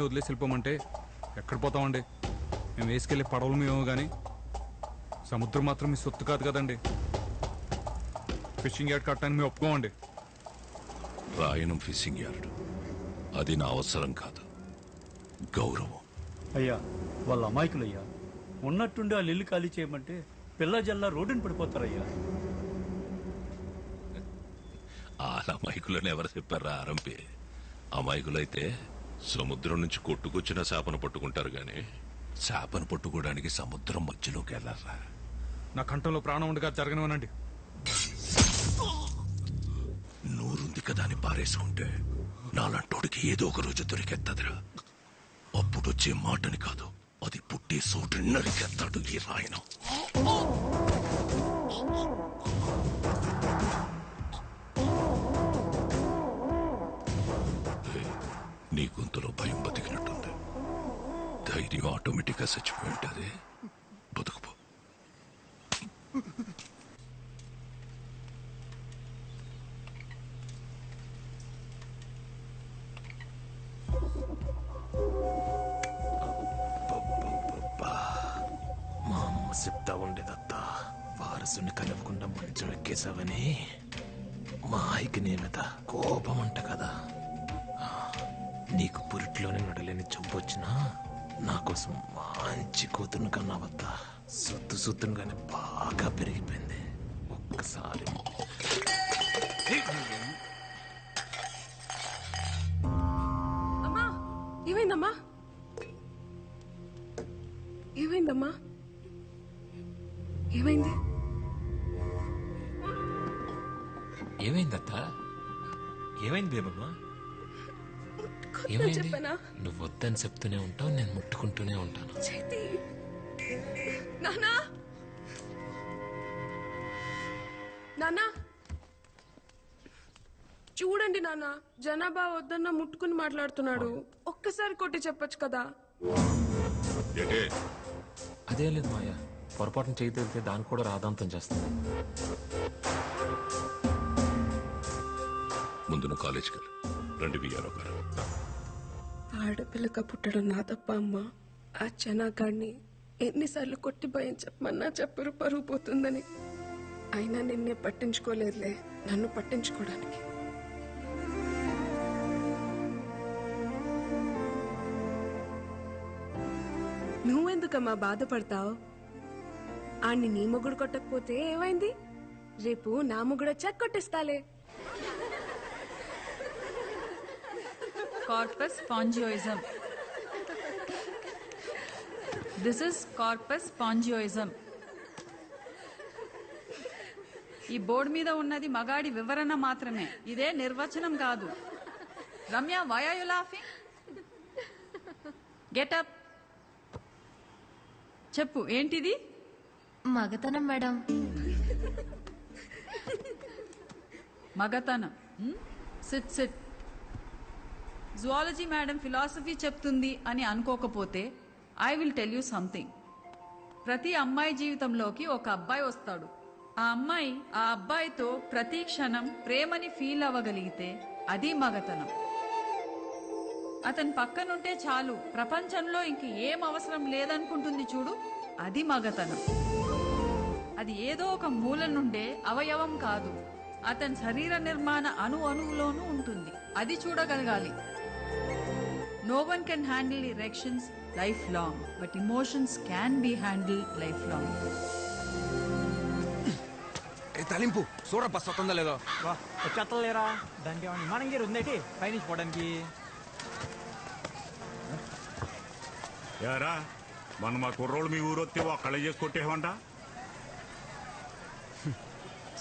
వదిలేసి వెళ్ళిపోమంటే ఎక్కడ పోతామండి? మేము వేసుకెళ్ళి పడవలు మేము కానీ సముద్రం మాత్రం మీ సొత్తు కాదు కదండి. ఫిషింగ్ యార్డ్ కట్టడానికి మేము ఒప్పుకోమండి. రాయనం ఫిషింగ్ యార్డ్ అది నా అవసరం కాదు, గౌరవం. అయ్యా వాళ్ళ అమాయకులయ్యా. ఉన్నట్టుండి ఆ ఇల్లు ఖాళీ చేయమంటే పిల్ల జల్లా రోడ్డుని పడిపోతారయ్యా. ఆ అమాయకులని ఎవరు చెప్పారా? ఆరంపి అమాయకులైతే సముద్రం నుంచి కొట్టుకొచ్చిన చేపను పట్టుకుంటారు గాని చేపను పట్టుకోవడానికి సముద్రం మధ్యలోకి వెళ్ళారా? నా కంఠంలో ప్రాణం ఉండగా జరగనివ్వనండి. నూరుంది కదా అని పారేసుకుంటే నాలంటోడికి ఏదో ఒక రోజు దొరికెత్తదిరా. అప్పుడు వచ్చే మాటని కాదు, అది పుట్టే సోటు నరికెత్తాడు ఈ రాయనం. నీ గొంతులో భయం బతికినట్టుంది. ధైర్యం ఆటోమేటిక్ గా చచ్చిపోయి ఉంటుంది. బతుకుపో. మా అమ్మ చెప్తా ఉండేదత్తా, వారసుని కలవకుండా మంచం ఎక్కేసావని. మా ఆయికి నీ మీద కోపం అంట కదా. నీకు పురిట్లోనే నడలేని చంపొచ్చినా నా కోసం మంచి కూతురుని కన్నావద్దా. సుత్తుగానే బాగా పెరిగిపోయింది. ఒక్కసారి అమ్మా, ఏమైందమ్మా? ఏమైందమ్మా? ఏమైంది? ఏమైందత్తా? ఏమైంది బేబమ్మా? చెప్పనా? నువ్వు వద్దని చెప్తూనే ఉంటావు, నేను ముట్టుకుంటూనే ఉంటాను. చేతి నానా, నానా చూడండి నాన్న, జనాభా వద్దన్న ముట్టుకుని మాట్లాడుతున్నాడు. ఒక్కసారి కొట్టి చెప్పొచ్చు కదా. అదే లేదు మాయా, పొరపాటున చేయి తేలితే దాన్ని కూడా రాదాంతం చేస్తుంది. ముందు నువ్వు కాలేజీకి వెళ్ళి రండి విఆర్ఓ గారు. ఆడపిల్లక పుట్టడం నా తప్ప అమ్మా. ఆ జనాగాడిని ఎన్నిసార్లు కొట్టి భయం చెప్పమన్నా చెప్పరు, పరుగు పోతుందని. అయినా నిన్నే పట్టించుకోలేదులే, నన్ను పట్టించుకోవడానికి. నువ్వెందుకమ్మా బాధపడతావు? ఆణ్ణి నీ మొగుడు కొట్టకపోతే ఏమైంది? రేపు నా మొగుడు వచ్చాక కొట్టిస్తాలే. Corpus spongiosum. This is corpus spongiosum. ఈ బోర్డు మీద ఉన్నది మగాడి వివరణ మాత్రమే, ఇదే నిర్వచనం కాదు. Ramya, why are you laughing? Get up. చెప్పు, ఏంటిది? మగతనం మేడం. మగతనం. SIT SIT. Zoology madam philosophy చెప్తుంది అని అనుకోకపోతే I will tell you something. ప్రతి అమ్మాయి జీవితంలోకి ఒక అబ్బాయి వస్తాడు. ఆ అమ్మాయి ఆ అబ్బాయితో ప్రతి క్షణం ప్రేమని ఫీల్ అవ్వగలిగితే అది మగతనం. అతని పక్కనుంటే చాలు, ప్రపంచంలో ఇంక ఏం అవసరం లేదనుకుంటుంది చూడు, అది మగతనం. అది ఏదో ఒక మూల నుండే అవయవం కాదు, అతని శరీర నిర్మాణ అణువులోనూ ఉంటుంది. అది చూడగలగాలి. No one can handle erections lifelong, but emotions can be handled lifelong. తలింపు చూడ బస్ వస్తుందా లేదో. వచ్చేస్తలేరా? దానికి ఏమన్నా విమానం గేరు ఉందేటి పైనుంచి పోవడానికి? యారా మన మా కుర్రోళ్ళు మీ ఊరొత్తే ఒక్కళ్ళే చేసి కొట్టేవంట.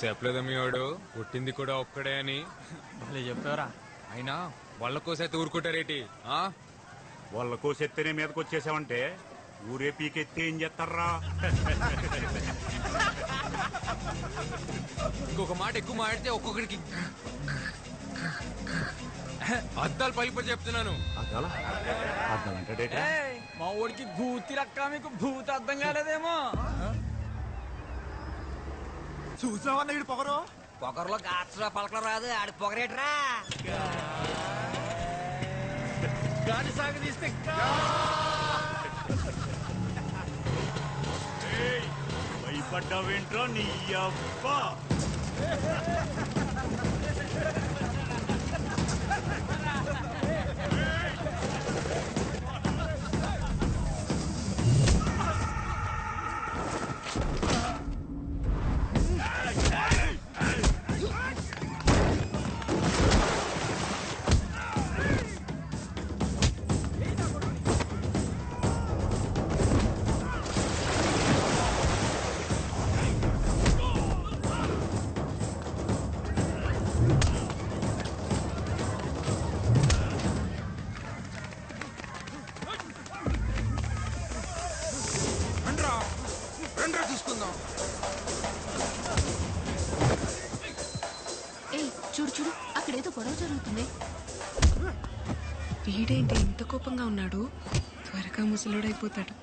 చెప్పలేదా మీ వాడు పుట్టింది కూడా ఒక్కడే అని? భలే చెప్పారా? అయినా వాళ్ళ కోసైతే ఊరుకుంటారేటి? వాళ్ళ కోసెత్తేనే మీదకి వచ్చేసావంటే ఊరే పీకెత్తే ఏం చేస్తారా? ఇంకొక మాట ఎక్కువ మాడితే ఒక్కొక్కడికి అద్దాలు పలిపడి చెప్తున్నాను. మా ఊడికి భూతి లెక్క, మీకు భూతి అర్థం కాలేదేమో. చూసావా వీడు పొగరు? పొగర్లో గాచరా పలకలు రాదు, ఆడి పొగరేట్రా. గాని సాగదీస్తే భయపడ్డావేంట్రా నీ అబ్బా. రండ్రా చూసుకుందాం. ఏయ్ చూడు చూడు అక్కడేదో గొడవ జరుగుతుంది. వీడేంటి ఇంత కోపంగా ఉన్నాడు? త్వరగా ముసలుడైపోతాడు.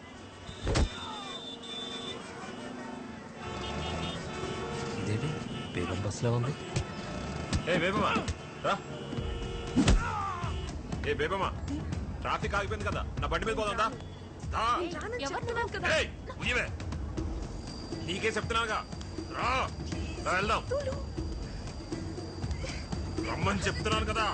ఇదేంటి బేగం బస్సులో ఉంది? ఏ బేబమ్మా రా. ఏ బేబమ్మా ట్రాఫిక్ ఆగిపోయింది కదా, నా బండి మీద పోదా. నీకే చెప్తున్నాగా, రా వెళ్దాం. రమ్మని చెప్తున్నాను కదా.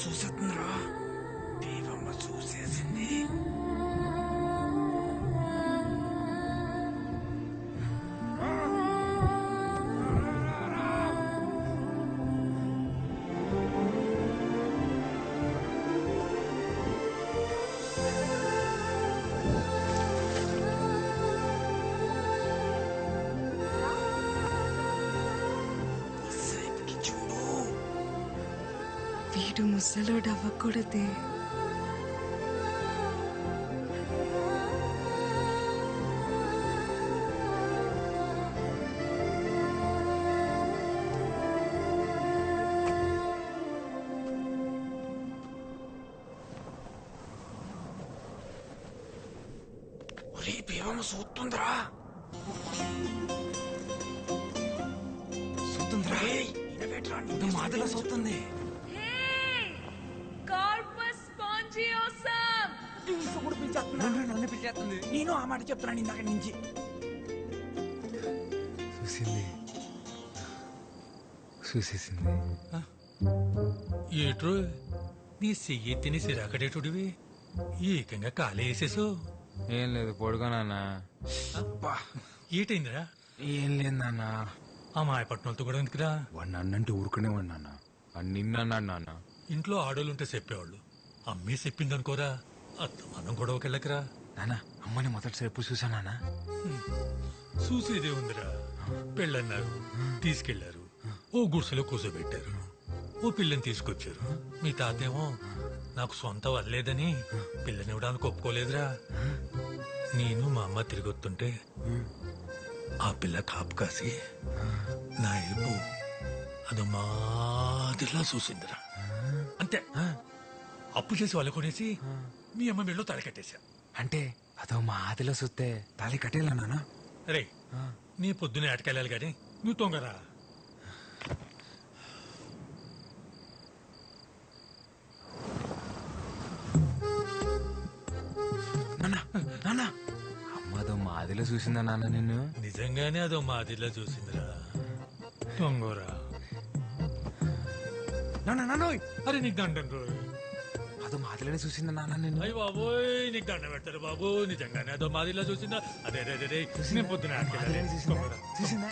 చూసేస్తుందిరా, దేవమ్మ చూసేసింది. వీడు ముసలోడు అవ్వకూడదే. దేవమ్మ చూస్తుందిరా, చూస్తుందిరా. మాదిలో చూస్తుంది. నన్ను పిలిచేస్తుంది. నేను ఆ మాట చెప్తున్నాను ఇందాక నుంచి. చూసేసింది. ఏట్రో నీ చెయ్యి తిని సిరాకడేటుడివి ఏకంగా కాలే వేసేసు. ఏం లేదు, పడుకోనన్నా. ఏటైందిరా? ఏం లేదు నాన్న. ఆ మాయపట్నంతో కూడా ఎందుకురా? వాడిని అన్నంటే ఊరుకునేవాడు నాన్న. నిన్నన్నాడు నాన్న. ఇంట్లో ఆడోళ్ళుంటే చెప్పేవాళ్ళు, అమ్మే చెప్పిందనుకోరా అత్త మనం గొడవకెళ్ళకరా. నాన్న, అమ్మని మొదటిసారి ఎప్పుడు చూసా నాన్న? చూసేదే ఉందిరా. పెళ్ళన్నారు, తీసుకెళ్లారు, ఓ గుడిసెలో కూర్చోబెట్టారు, ఓ పిల్లని తీసుకొచ్చారు. మీ తాతేమో నాకు సొంత వల్లేదని పిల్లనివ్వడానికి ఒప్పుకోలేదురా. నేను మా అమ్మ తిరిగొస్తుంటే ఆ పిల్ల కాపు కాసి నా ఏపు అది మాదిరిలా చూసిందిరా. అంతే, అప్పు చేసి వాళ్ళు కొనేసి మీ అమ్మ మెళ్ళో తాళి కట్టేశా. అంటే అదో మా ఆదిలో చూస్తే తాళి కట్టేలా నాన్న? రే, నీ పొద్దునే అటకెళ్ళాలి గాని నువ్వు తొంగరా. అమ్మదో మా ఆదిలో చూసిందా నాన్న నిన్ను? నిజంగానే అదో మాదిరిలా చూసిందిరా. తొంగోరా. అరే నీకు దండం రోజు అదో మాదిలోనే చూసిందా నాన్న నిన్ను? అయ్యి బాబోయ్, నీకు దండం పెడతారు బాబు. నిజంగానే అదో మాదిరిలా చూసిందా? అదే అదే అదే నేను పొద్దున చూసిందా?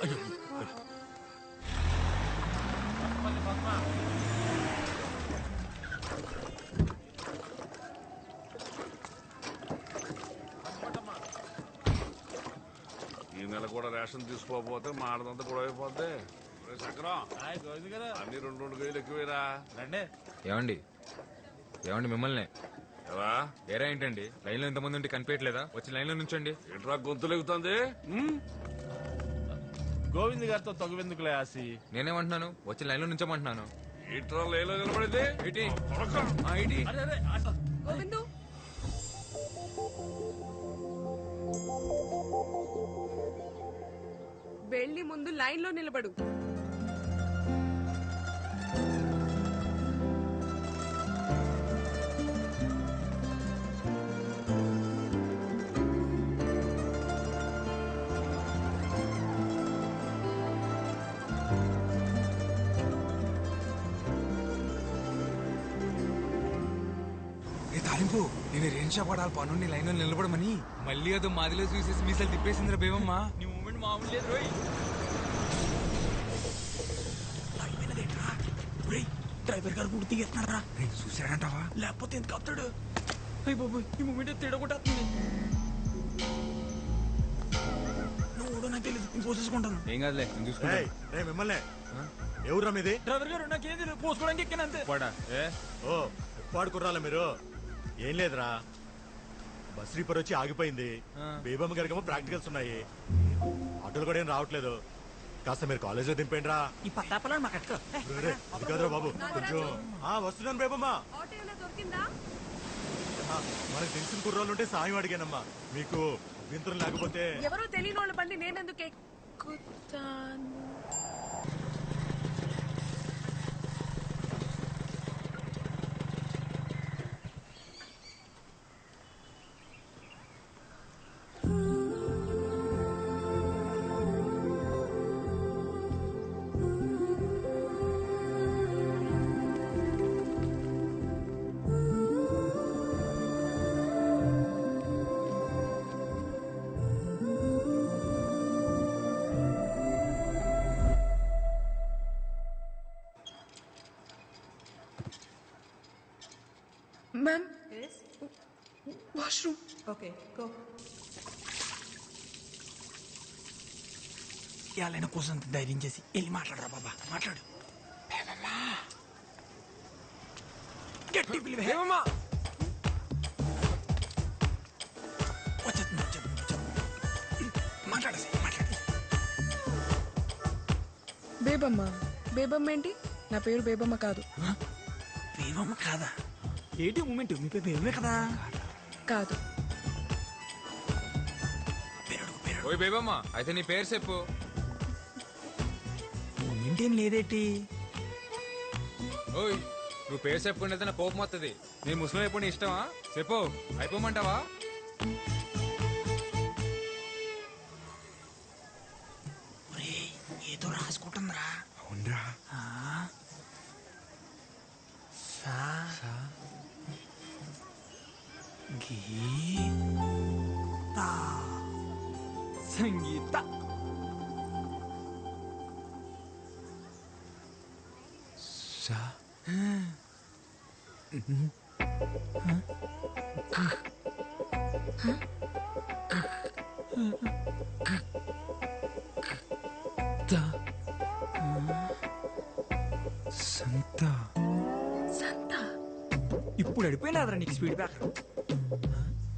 అయ్యో కూడా రేషన్ తీసుకోకపోతే మాడదంతా కూడా అయిపోద్ది. చక్రం అన్ని 2 కేజీలు ఎక్కువేరా. ఏమండి ఏమండి మిమ్మల్ని ఎలా ఏరా ఏంటండి లైన్ లో ఇంతమంది ఉంటే కనిపించట్లేదా? వచ్చి లైన్ లో నుంచండి. ఇంట్రా గొంతులు ఎగుతుంది. గోవింద్ గారితో తగువెందుకులే ఆసి. నేనేమంటున్నాను? వచ్చి లైన్ లో నుంచోమంటున్నాను. ఇంట్రా లేలో నిలబడింది. ఏంటి? గోవిందు వెళ్ళి ముందు లైన్ లో నిలబడు. తాలింపు నేను రేణుషా పడాలి పనుని లైన్ లో నిలబడమని మళ్ళీ అదో మాదిలో చూసేసి మీసాలు తిప్పేసిందిరా బేవమ్మా. నీ మూమెంట్ మామూలు లేదు రోయ్. డ్రైవర్ గారు కూడా దిగేస్తున్నారా? చూసాడంటావా? లేకపోతే ఎందుకు ఆపుతాడు? అయ్యి బాబు ఈ మూమెంట్ తిడగొట్టేస్తుంది. నువ్వు నాకు తెలియదు, నేను పోసేసుకుంటాను. ఏం కాదులే నేను చూసుకుంటా. మిమ్మల్ని ఎవరురా మీది? డ్రైవర్ గారు నాకేం తెలియదు, పోసుకోవడానికి ఎక్కానంతే. ఓ ఉప్పాడు కుర్రాలా మీరు? ఏం లేదురా, బస్ రీపర్ వచ్చి ఆగిపోయింది. బేబమ్మ గారికేమో ప్రాక్టికల్స్ ఉన్నాయి. ఆటోలు కూడా ఏం రావట్లేదు. కాస్త మీరు కాలేజ్ లో దింపేండి రా. ఈ పత్తాపలని మాకు అట్టుకో. అది కాదురా బాబు, కొంచెం వస్తున్నాను బేబమ్మ. మనకు తెలిసిన కుర్రాళ్ళు ఉంటే సాయం అడిగానమ్మా. మీకు అభ్యంతరం లేకపోతే. ఎవరో తెలియని వాళ్ళ బండి నేనెందుకు ఎక్కుతాను? Ma'am? Yes? Washroom. Okay, go. ఇవాళైనా కోసం ధైర్యం చేసి వెళ్ళి మాట్లాడరా బాబా, మాట్లాడు. గట్టి పిలివే. వచ్చేస్తుంది మాట్లాడేసి మాట్లాడి. బేబమ్మ. బేబమ్మ ఏంటి? నా పేరు బేబమ్మ కాదు. బేబమ్మ కాదా? ఏంటి మూమెంట్? మీ పేరు బేబమే కదా? కాదు. ఓయ్ బేబమ్మ, అయితే నీ పేరు చెప్పు. మూమెంట్ ఏం లేదేటి? ఓయ్ నువ్వు పేరు చెప్పుకుంటే నా కోపం వస్తుంది. నేను ముస్లిం అయిపోయి నీ ఇష్టమా? చెప్పు, అయిపోమంటావా? ఏదో రాసుకుంటుందిరా. అవునరా. సంగీత. సంత. ఇప్పుడు అడిపోయినాదరా నీకు స్పీడ్ బ్యాక్.